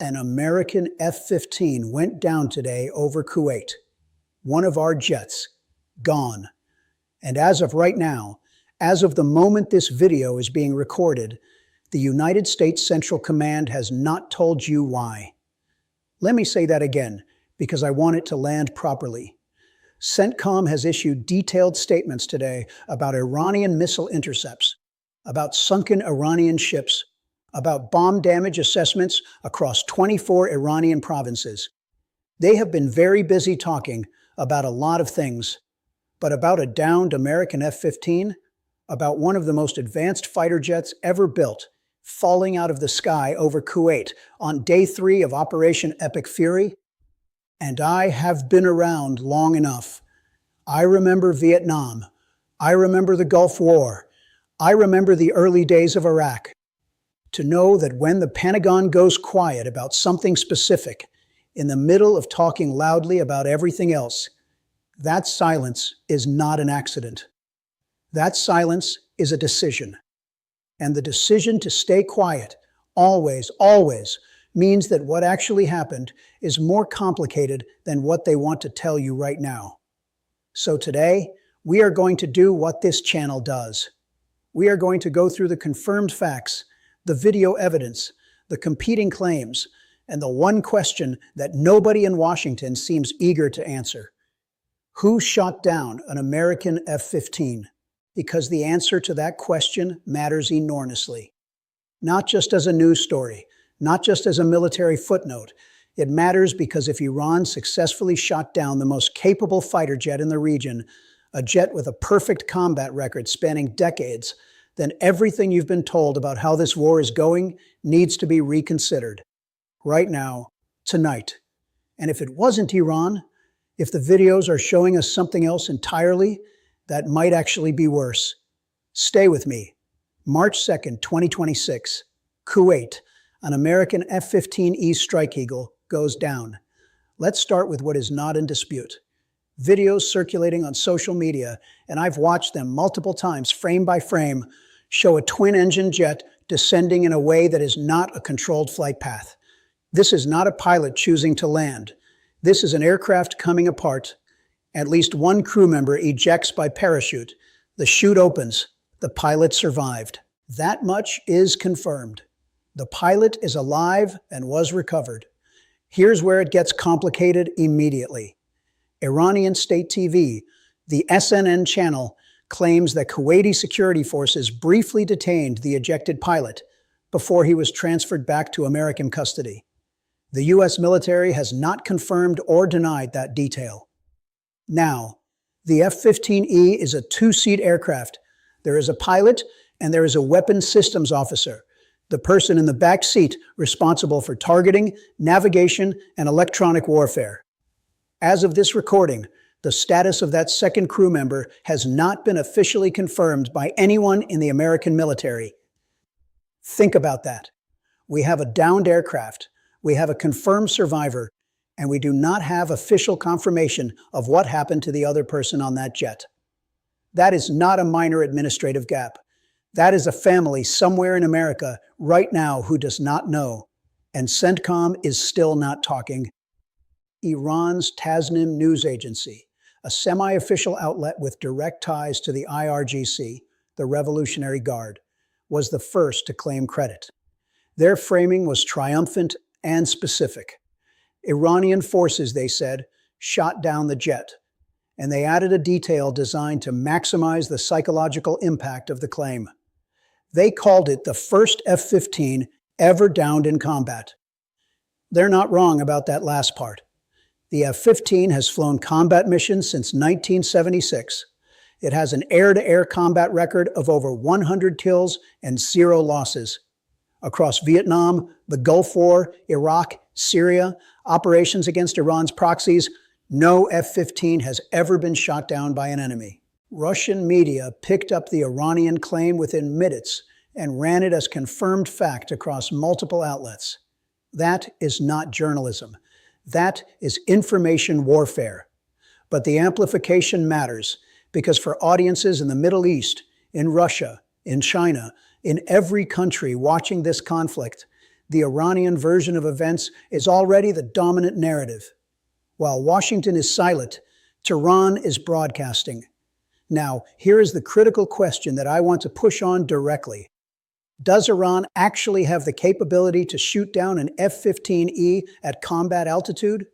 An American F-15 went down today over Kuwait. One of our jets, gone. And as of right now, as of the moment this video is being recorded, the United States Central Command has not told you why. Let me say that again, because I want it to land properly. CENTCOM has issued detailed statements today about Iranian missile intercepts, about sunken Iranian ships, about bomb damage assessments across 24 Iranian provinces. They have been very busy talking about a lot of things, but about a downed American F-15, about one of the most advanced fighter jets ever built, falling out of the sky over Kuwait on day 3 of Operation Epic Fury. And I have been around long enough. I remember Vietnam. I remember the Gulf War. I remember the early days of Iraq. To know that when the Pentagon goes quiet about something specific, in the middle of talking loudly about everything else, that silence is not an accident. That silence is a decision. And the decision to stay quiet, always, means that what actually happened is more complicated than what they want to tell you right now. So today, we are going to do what this channel does. We are going to go through the confirmed facts, the video evidence, the competing claims, and the one question that nobody in Washington seems eager to answer. Who shot down an American F-15? Because the answer to that question matters enormously. Not just as a news story, not just as a military footnote. It matters because if Iran successfully shot down the most capable fighter jet in the region, a jet with a perfect combat record spanning decades, then everything you've been told about how this war is going needs to be reconsidered. Right now, tonight. And if it wasn't Iran, if the videos are showing us something else entirely, that might actually be worse. Stay with me. March 2nd, 2026, Kuwait, an American F-15E Strike Eagle goes down. Let's start with what is not in dispute. Videos circulating on social media, and I've watched them multiple times, frame by frame, show a twin-engine jet descending in a way that is not a controlled flight path. This is not a pilot choosing to land. This is an aircraft coming apart. At least one crew member ejects by parachute. The chute opens. The pilot survived. That much is confirmed. The pilot is alive and was recovered. Here's where it gets complicated immediately. Iranian state TV, the SNN channel, claims that Kuwaiti security forces briefly detained the ejected pilot before he was transferred back to American custody. The U.S. military has not confirmed or denied that detail. Now, the F-15E is a 2-seat aircraft. There is a pilot and there is a weapons systems officer, the person in the back seat responsible for targeting, navigation, and electronic warfare. As of this recording, the status of that second crew member has not been officially confirmed by anyone in the American military. Think about that. We have a downed aircraft, we have a confirmed survivor, and we do not have official confirmation of what happened to the other person on that jet. That is not a minor administrative gap. That is a family somewhere in America right now who does not know, and CENTCOM is still not talking. Iran's Tasnim news agency, a semi-official outlet with direct ties to the IRGC, the Revolutionary Guard, was the first to claim credit. Their framing was triumphant and specific. Iranian forces, they said, shot down the jet, and they added a detail designed to maximize the psychological impact of the claim. They called it the first F-15 ever downed in combat. They're not wrong about that last part. The F-15 has flown combat missions since 1976. It has an air-to-air combat record of over 100 kills and 0 losses. Across Vietnam, the Gulf War, Iraq, Syria, operations against Iran's proxies, no F-15 has ever been shot down by an enemy. Russian media picked up the Iranian claim within minutes and ran it as confirmed fact across multiple outlets. That is not journalism. That is information warfare. But the amplification matters because for audiences in the Middle East, in Russia, in China, in every country watching this conflict, The Iranian version of events is already the dominant narrative. While Washington is silent, Tehran is broadcasting. Now, here is the critical question that I want to push on directly. Does Iran actually have the capability to shoot down an F-15E at combat altitude?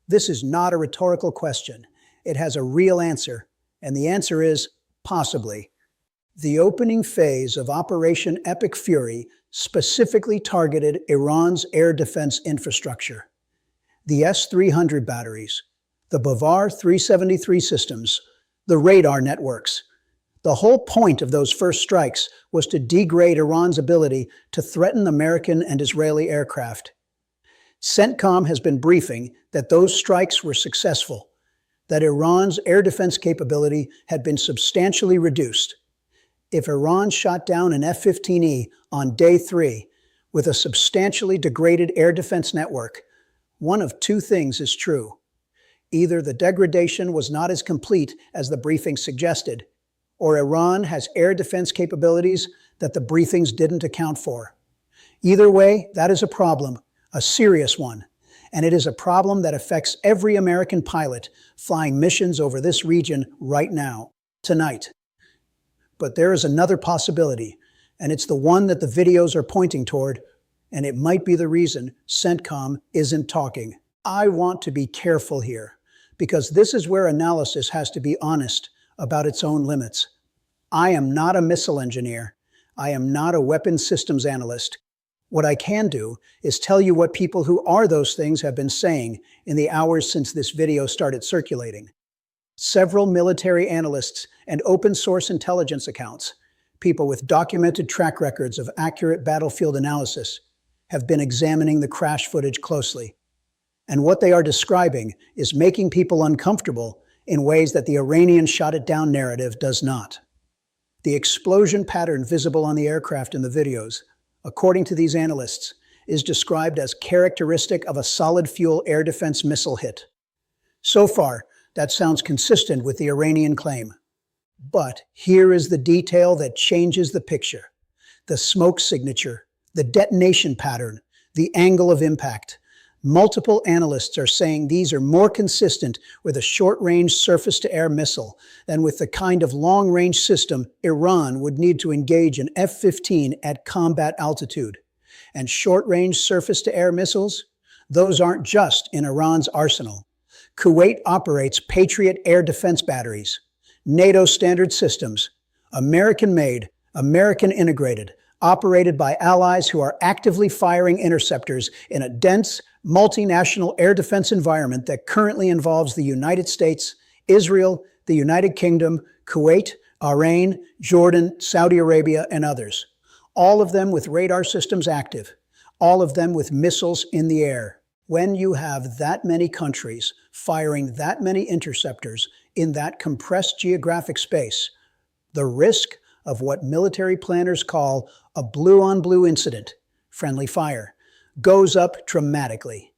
This is not a rhetorical question. It has a real answer, and the answer is possibly. The opening phase of Operation Epic Fury specifically targeted Iran's air defense infrastructure. The S-300 batteries, the Bavar 373 systems, the radar networks. The whole point of those first strikes was to degrade Iran's ability to threaten American and Israeli aircraft. CENTCOM has been briefing that those strikes were successful, that Iran's air defense capability had been substantially reduced. If Iran shot down an F-15E on day 3 with a substantially degraded air defense network, one of two things is true. Either the degradation was not as complete as the briefing suggested, or Iran has air defense capabilities that the briefings didn't account for. Either way, that is a problem, a serious one, and it is a problem that affects every American pilot flying missions over this region right now, tonight. But there is another possibility, and it's the one that the videos are pointing toward, and it might be the reason CENTCOM isn't talking. I want to be careful here, because this is where analysis has to be honest about its own limits. I am not a missile engineer. I am not a weapons systems analyst. What I can do is tell you what people who are those things have been saying in the hours since this video started circulating. Several military analysts and open source intelligence accounts, people with documented track records of accurate battlefield analysis, have been examining the crash footage closely. And what they are describing is making people uncomfortable in ways that the Iranian shot-it-down narrative does not. The explosion pattern visible on the aircraft in the videos, according to these analysts, is described as characteristic of a solid-fuel air defense missile hit. So far, that sounds consistent with the Iranian claim. But here is the detail that changes the picture. The smoke signature, the detonation pattern, the angle of impact. Multiple analysts are saying these are more consistent with a short-range surface-to-air missile than with the kind of long-range system Iran would need to engage an F-15 at combat altitude. And short-range surface-to-air missiles? Those aren't just in Iran's arsenal. Kuwait operates Patriot air defense batteries, NATO standard systems, American-made, American integrated, operated by allies who are actively firing interceptors in a dense, multinational air defense environment that currently involves the United States, Israel, the United Kingdom, Kuwait, Bahrain, Jordan, Saudi Arabia, and others. All of them with radar systems active, all of them with missiles in the air. When you have that many countries firing that many interceptors in that compressed geographic space, the risk of what military planners call a blue-on-blue incident, friendly fire, goes up dramatically.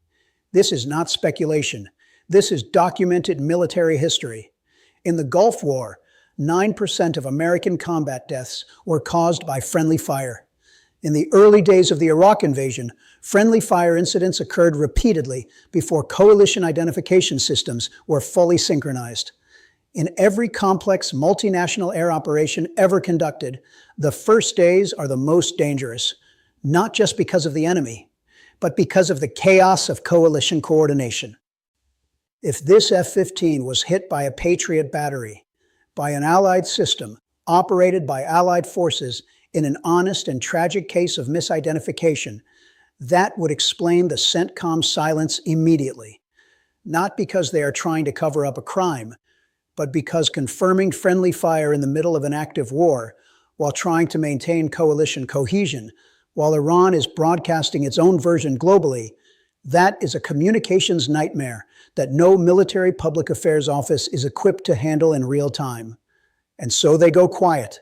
This is not speculation. This is documented military history. In the Gulf War, 9% of American combat deaths were caused by friendly fire. In the early days of the Iraq invasion, friendly fire incidents occurred repeatedly before coalition identification systems were fully synchronized. In every complex multinational air operation ever conducted, the first days are the most dangerous, not just because of the enemy, but because of the chaos of coalition coordination. If this F-15 was hit by a Patriot battery, by an Allied system operated by Allied forces in an honest and tragic case of misidentification, that would explain the CENTCOM silence immediately. Not because they are trying to cover up a crime, but because confirming friendly fire in the middle of an active war, while trying to maintain coalition cohesion, while Iran is broadcasting its own version globally, that is a communications nightmare that no military public affairs office is equipped to handle in real time. And so they go quiet.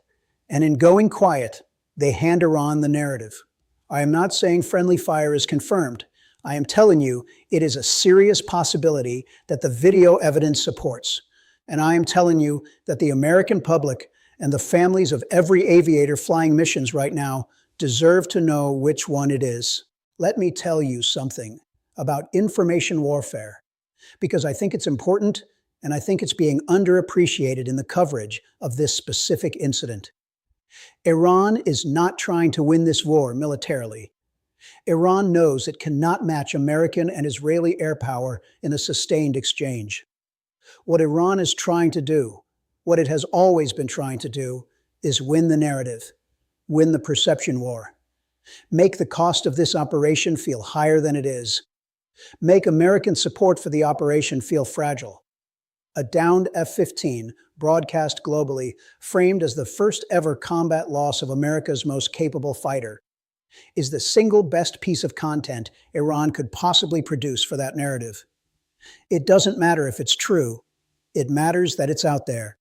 And in going quiet, they hand Iran the narrative. I am not saying friendly fire is confirmed. I am telling you it is a serious possibility that the video evidence supports. And I am telling you that the American public and the families of every aviator flying missions right now deserve to know which one it is. let me tell you something about information warfare, because I think it's important and I think it's being underappreciated in the coverage of this specific incident. Iran is not trying to win this war militarily. Iran knows it cannot match American and Israeli air power in a sustained exchange. What Iran is trying to do, what it has always been trying to do, is win the narrative, win the perception war. Make the cost of this operation feel higher than it is. Make American support for the operation feel fragile. A downed F-15, broadcast globally, framed as the first ever combat loss of America's most capable fighter, is the single best piece of content Iran could possibly produce for that narrative. It doesn't matter if it's true. It matters that it's out there,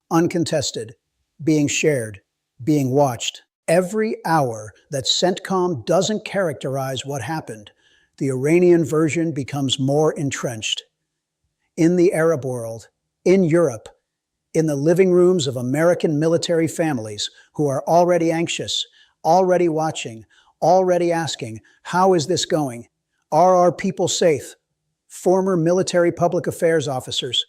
uncontested, being shared, being watched. Every hour that CENTCOM doesn't characterize what happened, the Iranian version becomes more entrenched. In the Arab world, in Europe, in the living rooms of American military families who are already anxious, already watching, already asking, how is this going? Are our people safe? Former military public affairs officers,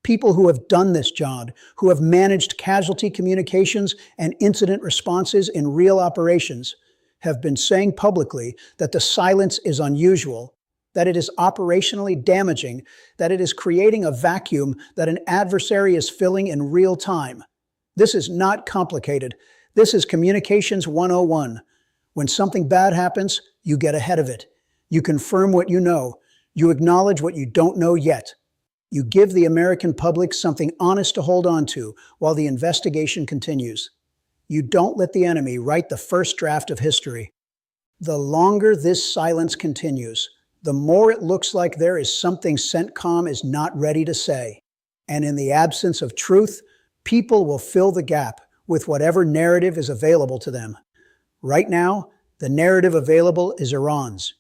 people who have done this job, who have managed casualty communications and incident responses in real operations, have been saying publicly that the silence is unusual, that it is operationally damaging, that it is creating a vacuum that an adversary is filling in real time. This is not complicated. This is Communications 101. When something bad happens, you get ahead of it. You confirm what you know. You acknowledge what you don't know yet. You give the American public something honest to hold on to while the investigation continues. You don't let the enemy write the first draft of history. The longer this silence continues, the more it looks like there is something CENTCOM is not ready to say. And in the absence of truth, people will fill the gap with whatever narrative is available to them. Right now, the narrative available is Iran's.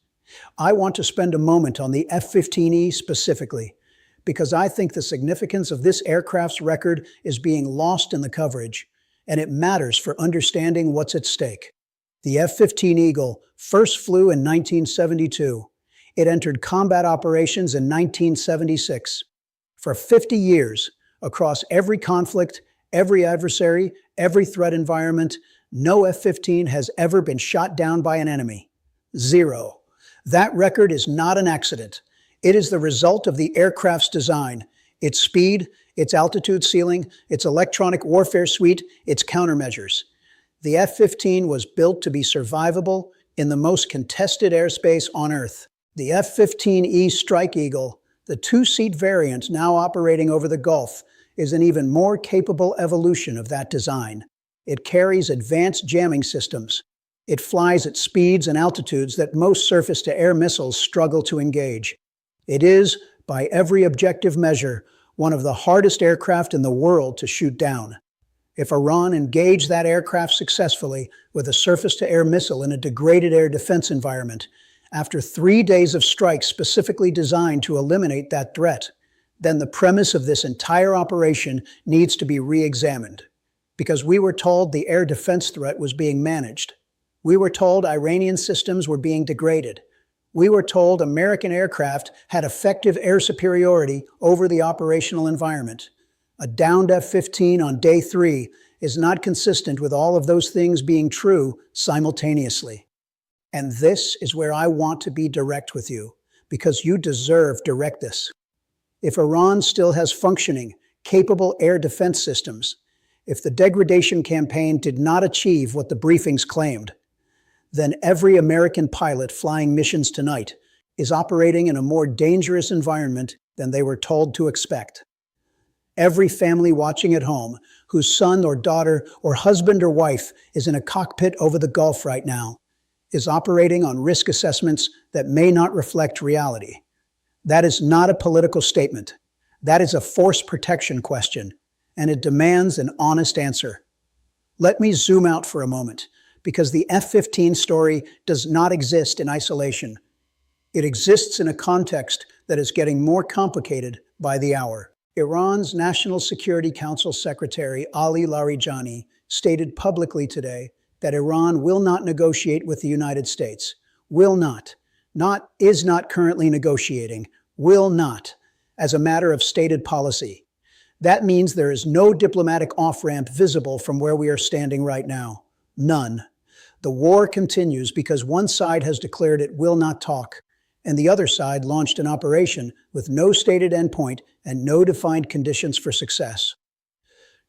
I want to spend a moment on the F-15E specifically, because I think the significance of this aircraft's record is being lost in the coverage, and it matters for understanding what's at stake. The F-15 Eagle first flew in 1972. It entered combat operations in 1976. For 50 years, across every conflict, every adversary, every threat environment, no F-15 has ever been shot down by an enemy. Zero. That record is not an accident. It is the result of the aircraft's design, its speed, its altitude ceiling, its electronic warfare suite, its countermeasures. The F-15 was built to be survivable in the most contested airspace on Earth. The F-15E Strike Eagle, the two-seat variant now operating over the Gulf, is an even more capable evolution of that design. It carries advanced jamming systems. It flies at speeds and altitudes that most surface-to-air missiles struggle to engage. It is, by every objective measure, one of the hardest aircraft in the world to shoot down. If Iran engaged that aircraft successfully with a surface-to-air missile in a degraded air defense environment, after 3 days of strikes specifically designed to eliminate that threat, then the premise of this entire operation needs to be re-examined. Because we were told the air defense threat was being managed. We were told Iranian systems were being degraded. We were told American aircraft had effective air superiority over the operational environment. A downed F-15 on day 3 is not consistent with all of those things being true simultaneously. And this is where I want to be direct with you, because you deserve directness. If Iran still has functioning, capable air defense systems, if the degradation campaign did not achieve what the briefings claimed, then every American pilot flying missions tonight is operating in a more dangerous environment than they were told to expect. Every family watching at home whose son or daughter or husband or wife is in a cockpit over the Gulf right now is operating on risk assessments that may not reflect reality. That is not a political statement. That is a force protection question, and it demands an honest answer. Let me zoom out for a moment, because the F-15 story does not exist in isolation. It exists in a context that is getting more complicated by the hour. Iran's National Security Council Secretary Ali Larijani stated publicly today that Iran will not negotiate with the United States, Will not. Not is not currently negotiating. Will not, as a matter of stated policy. That means there is no diplomatic off-ramp visible from where we are standing right now. None. The war continues because one side has declared it will not talk, and the other side launched an operation with no stated endpoint and no defined conditions for success.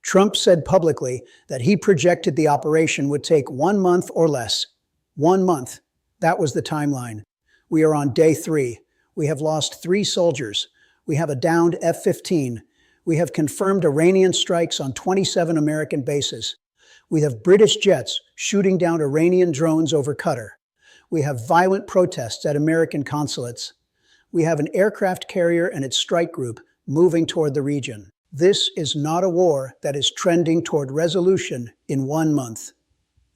Trump said publicly that he projected the operation would take 1 month or less. 1 month. That was the timeline. We are on day 3. We have lost 3 soldiers. We have a downed F-15. We have confirmed Iranian strikes on 27 American bases. We have British jets shooting down Iranian drones over Qatar. We have violent protests at American consulates. We have an aircraft carrier and its strike group moving toward the region. This is not a war that is trending toward resolution in 1 month.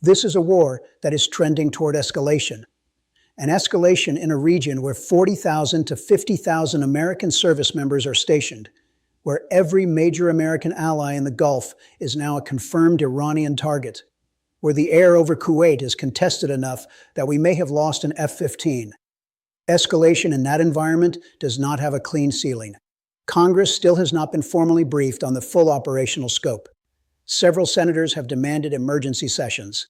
This is a war that is trending toward escalation. An escalation in a region where 40,000 to 50,000 American service members are stationed, where every major American ally in the Gulf is now a confirmed Iranian target, where the air over Kuwait is contested enough that we may have lost an F-15. Escalation in that environment does not have a clean ceiling. Congress still has not been formally briefed on the full operational scope. Several senators have demanded emergency sessions.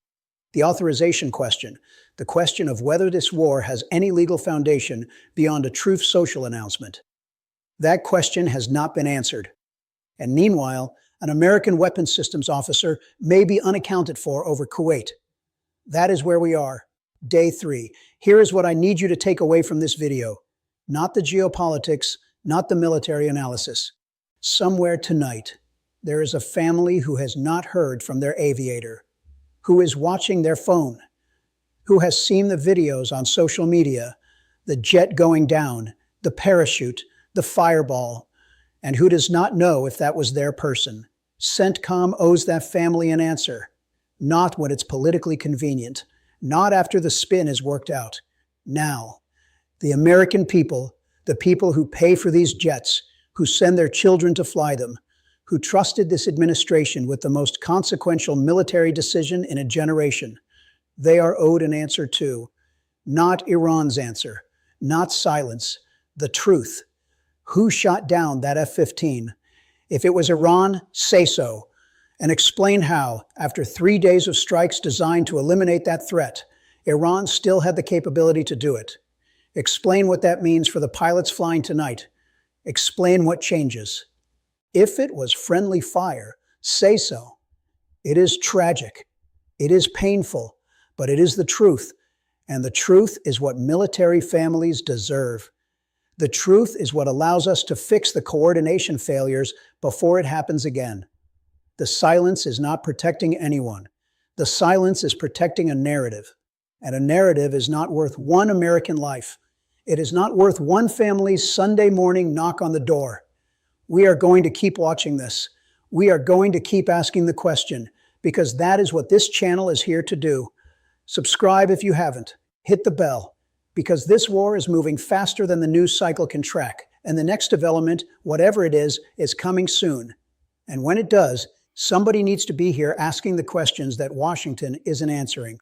The authorization question, the question of whether this war has any legal foundation beyond a truth social announcement. That question has not been answered. And meanwhile, an American weapons systems officer may be unaccounted for over Kuwait. That is where we are. Day 3. Here is what I need you to take away from this video. Not the geopolitics, not the military analysis. Somewhere tonight, there is a family who has not heard from their aviator, who is watching their phone, who has seen the videos on social media, the jet going down, the parachute, the fireball, and who does not know if that was their person. CENTCOM owes that family an answer. Not when it's politically convenient, not after the spin is worked out. Now, the American people, the people who pay for these jets, who send their children to fly them, who trusted this administration with the most consequential military decision in a generation, they are owed an answer too. Not Iran's answer, not silence, the truth. Who shot down that F-15? If it was Iran, say so, and explain how, after 3 days of strikes designed to eliminate that threat, Iran still had the capability to do it. Explain what that means for the pilots flying tonight. Explain what changes. If it was friendly fire, say so. It is tragic. It is painful, but it is the truth. And the truth is what military families deserve. The truth is what allows us to fix the coordination failures before it happens again. The silence is not protecting anyone. The silence is protecting a narrative. And a narrative is not worth one American life. It is not worth one family's Sunday morning knock on the door. We are going to keep watching this. We are going to keep asking the question, because that is what this channel is here to do. Subscribe if you haven't. Hit the bell, because this war is moving faster than the news cycle can track, and the next development, whatever it is coming soon. And when it does, somebody needs to be here asking the questions that Washington isn't answering.